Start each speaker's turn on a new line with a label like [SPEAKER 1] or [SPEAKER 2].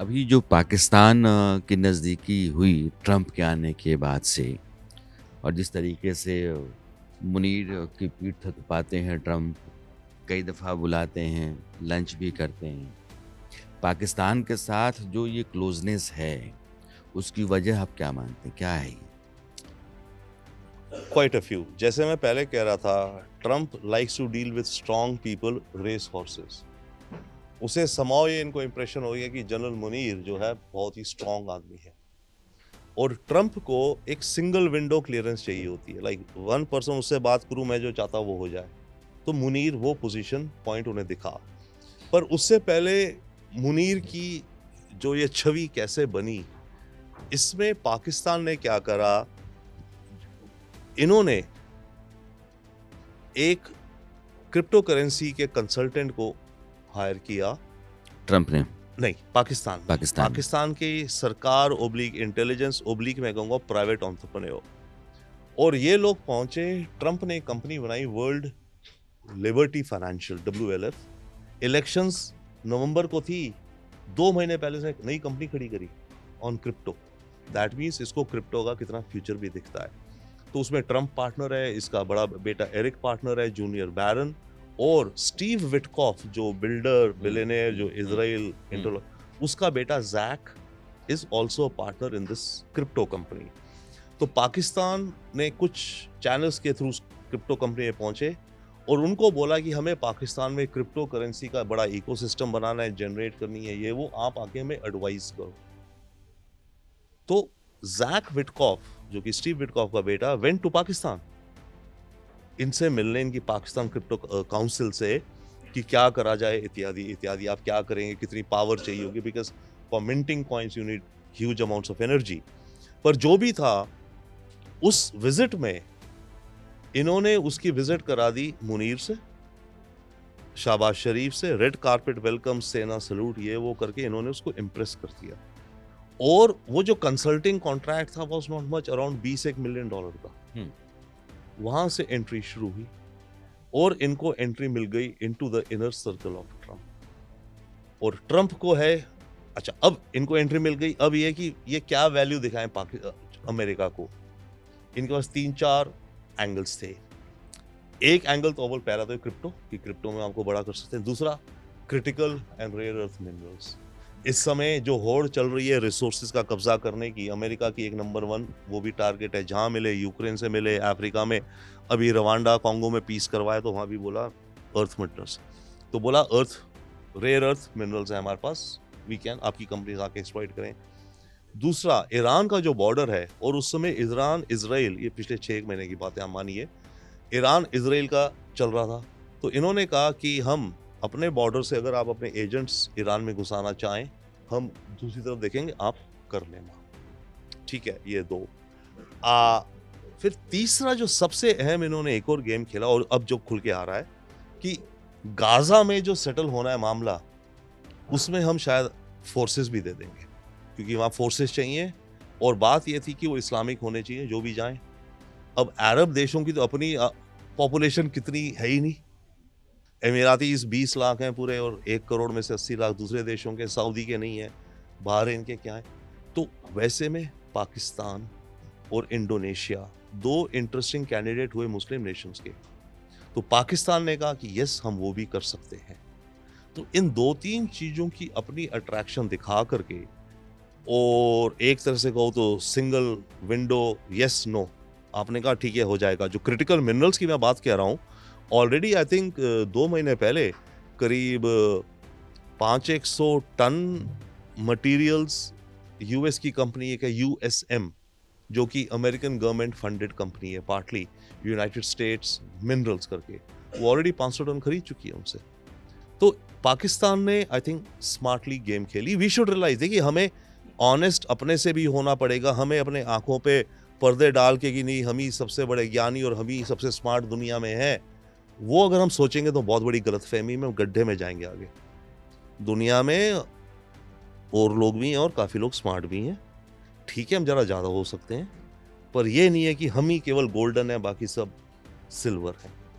[SPEAKER 1] अभी जो पाकिस्तान की नज़दीकी हुई ट्रंप के आने के बाद से और जिस तरीके से मुनीर की पीठ थपथपाते हैं ट्रंप, कई दफ़ा बुलाते हैं, लंच भी करते हैं। पाकिस्तान के साथ जो ये क्लोज़नेस है, उसकी वजह आप क्या मानते हैं? क्या है ये?
[SPEAKER 2] Quite a few. जैसे मैं पहले कह रहा था, Trump likes to deal with strong people, race horses. उसे समाव ये इनको इंप्रेशन हो गया कि जनरल मुनीर जो है बहुत ही स्ट्रॉन्ग आदमी है और ट्रंप को एक सिंगल विंडो क्लियरेंस चाहिए होती है, लाइक वन पर्सन उससे बात करूं, मैं जो चाहता वो हो जाए। तो मुनीर वो पोजीशन पॉइंट उन्हें दिखा। पर उससे पहले मुनीर की जो ये छवि कैसे बनी, इसमें पाकिस्तान ने क्या करा, इन्होंने एक क्रिप्टो करेंसी के कंसल्टेंट को हायर किया।
[SPEAKER 1] ट्रंप ने
[SPEAKER 2] नहीं, पाकिस्तान
[SPEAKER 1] पाकिस्तान में।
[SPEAKER 2] पाकिस्तान की सरकार ओब्लिक इंटेलिजेंस ओब्लिक मैं कहूँगा प्राइवेट एंटरप्रेन्योर, और ये लोग पहुंचे। ट्रंप ने एक कंपनी बनाई, World Liberty Financial, WLF। Elections नवंबर को थी, 2 महीने पहले से एक नई कंपनी खड़ी करी ऑन क्रिप्टो। दैट मीन्स इसको क्रिप्टो का कितना फ्यूचर भी दिखता है। तो उसमें ट्रंप पार्टनर है, इसका बड़ा बेटा एरिक पार्टनर है, जूनियर बैरन, और स्टीव विटकॉफ जो बिल्डर बिलियनियर जो इसराइल इंटर, उसका बेटा Jack is also a partner in this crypto company. तो पाकिस्तान ने कुछ चैनल्स के थ्रू क्रिप्टो कंपनी में पहुंचे और उनको बोला कि हमें पाकिस्तान में क्रिप्टो करेंसी का बड़ा इकोसिस्टम बनाना है, जनरेट करनी है, ये वो, आप आके हमें एडवाइस करो। तो जैक विटकॉफ जो कि स्टीव विटकॉफ का बेटा वेंट टू पाकिस्तान, इनसे मिलने, इनकी पाकिस्तान क्रिप्टो काउंसिल से, कि क्या करा जाए इत्यादि इत्यादि, आप क्या करेंगे, कितनी पावर चाहिए होगी, because for minting coins you need huge amounts of energy. पर जो भी था, उस विजिट में इन्होंने उसकी विजिट करा दी मुनीर से, शाहबाज शरीफ से, रेड कारपेट वेलकम, सेना सलूट, ये वो करके इन्होंने उसको इम्प्रेस कर दिया। और वो जो कंसल्टिंग कॉन्ट्रैक्ट था was not much, around $20 million का। वहां से एंट्री शुरू हुई और इनको एंट्री मिल गई into the inner circle of Trump. और ट्रंप को है, अच्छा अब इनको एंट्री मिल गई, अब ये कि ये क्या वैल्यू दिखाएं अमेरिका को। इनके पास 3-4 एंगल्स थे। एक एंगल तो अव्वल पहला तो क्रिप्टो, कि क्रिप्टो में आपको बड़ा कर सकते हैं। दूसरा, critical and rare earth minerals. इस समय जो होड़ चल रही है रिसोर्सेज का कब्जा करने की, अमेरिका की एक नंबर 1 वो भी टारगेट है, जहां मिले, यूक्रेन से मिले, अफ्रीका में अभी रवांडा कॉन्गो में पीस करवाया तो वहां भी बोला अर्थ मिनरल्स। तो बोला अर्थ, रेयर अर्थ मिनरल्स है हमारे पास, वी कैन, आपकी कंपनीज आके एक्सप्लॉइट करें। दूसरा, ईरान का जो बॉर्डर है, और उस समय ईरान इजराइल, ये पिछले 6 महीने की बात है, आप मानिए, ईरान इजराइल का चल रहा था। तो इन्होंने कहा कि हम अपने बॉर्डर से, अगर आप अपने एजेंट्स ईरान में घुसाना चाहें, हम दूसरी तरफ देखेंगे, आप कर लेना। ठीक है, ये 2। फिर तीसरा जो सबसे अहम, इन्होंने एक और गेम खेला, और अब जो खुल के आ रहा है कि गाजा में जो सेटल होना है मामला, उसमें हम शायद फोर्सेस भी दे देंगे, क्योंकि वहां फोर्सेस चाहिए। और बात यह थी कि वो इस्लामिक होने चाहिए जो भी जाएं। अब अरब देशों की तो अपनी पॉपुलेशन कितनी है ही नहीं। एमिरातीज 20 लाख हैं पूरे, और 1 करोड़ में से 80 लाख दूसरे देशों के, सऊदी के नहीं है, बहरीन के क्या है। तो वैसे में पाकिस्तान और इंडोनेशिया 2 इंटरेस्टिंग कैंडिडेट हुए मुस्लिम नेशंस के। तो पाकिस्तान ने कहा कि यस, हम वो भी कर सकते हैं। तो इन 2-3 चीजों की अपनी अट्रैक्शन दिखा करके, और एक तरह से कहो तो सिंगल विंडो यस नो, आपने कहा ठीक है हो जाएगा। जो क्रिटिकल मिनरल्स की मैं बात कह रहा हूँ, ऑलरेडी आई थिंक 2 महीने पहले करीब 500 टन मटेरियल्स यूएस की कंपनी एक है USM, जो कि अमेरिकन गवर्नमेंट फंडेड कंपनी है, पार्टली यूनाइटेड स्टेट्स मिनरल्स करके, वो ऑलरेडी 500 टन खरीद चुकी है उनसे। तो पाकिस्तान ने आई थिंक स्मार्टली गेम खेली। वी शुड रियलाइज, देखिए हमें ऑनेस्ट अपने से भी होना पड़ेगा। हमें अपने आंखों पे पर्दे डाल के कि नहीं हम ही सबसे बड़े ज्ञानी और हम ही सबसे स्मार्ट दुनिया में हैं, वो अगर हम सोचेंगे तो बहुत बड़ी गलतफहमी में, गड्ढे में जाएंगे आगे। दुनिया में और लोग भी हैं और काफ़ी लोग स्मार्ट भी हैं। ठीक है, हम ज़रा ज़्यादा हो सकते हैं, पर ये नहीं है कि हम ही केवल गोल्डन है, बाकी सब सिल्वर है।